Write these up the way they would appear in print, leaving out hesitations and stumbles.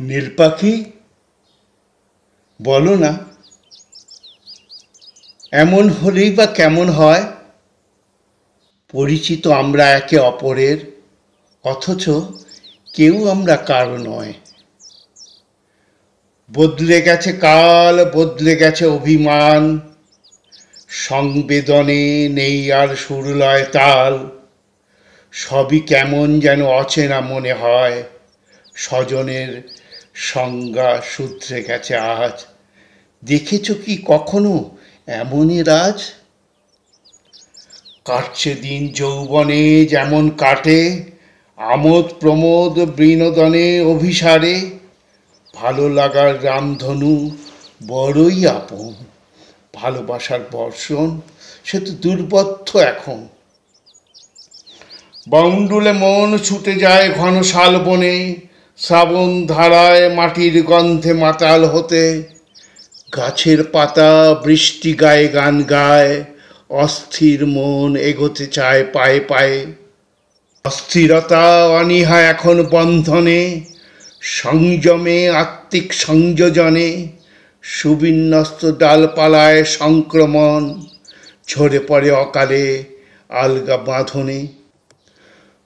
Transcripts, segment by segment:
নীল পাখি, বলো না, এমন হলেই বা কেমন হয়? পরিচিত আমরা একে অপরের, অথচ কেউ আমরা কারো নয়। বদলে গেছে কাল, বদলে গেছে অভিমান, সংবেদনে নেই আর সুরলয় তাল। সবই কেমন যেন অচেনা মনে হয়, স্বজনের সংজ্ঞা শুধরে গেছে আজ। দেখেছ কি কখনো এমনই রাজ? কাটছে দিন যৌবনে যেমন কাটে, আমোদ প্রমোদ বিনোদনে অভিসারে। ভালো লাগার রামধনু বড়ই আপন, ভালোবাসার বর্ষণ সে তো দুর্বদ্ধ এখন। বাউন্ডুলে মন ছুটে যায় ঘন শালবনে, শ্রাবণ ধারায় মাটির গন্ধে মাতাল হতে। গাছের পাতা বৃষ্টি গায়ে গান গায়, অস্থির মন এগোতে চায় পায়ে পায়ে। অস্থিরতা অনীহা এখন বন্ধনে, সংযমে আত্মিক সংযোজনে। সুবিন্যস্ত ডালপালায় সংক্রমণ, ঝরে পড়ে অকালে আলগা বাঁধনে।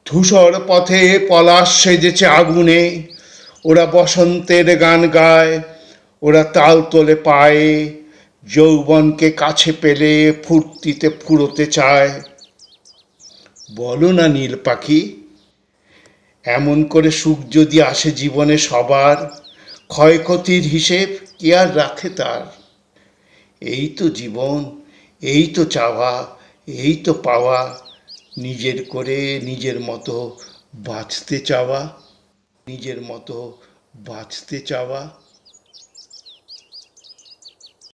ধূসর পথে পলাশ সেজেছে আগুনে, ওরা বসন্তের গান গায়, ওরা তাল তোলে পায়ে। যৌবনকে কাছে পেলে ফুর্তিতে ফুরোতে চায়। বলো না নীল পাখি, এমন করে সুখ যদি আসে জীবনে সবার, ক্ষয়ক্ষতির হিসেব কে আর রাখে তার? এই তো জীবন, এই তো চাওয়া, এই তো পাওয়া, নিজের করে নিজের মতো বাঁচতে চাওয়া, নিজের মতো বাঁচতে চাওয়া।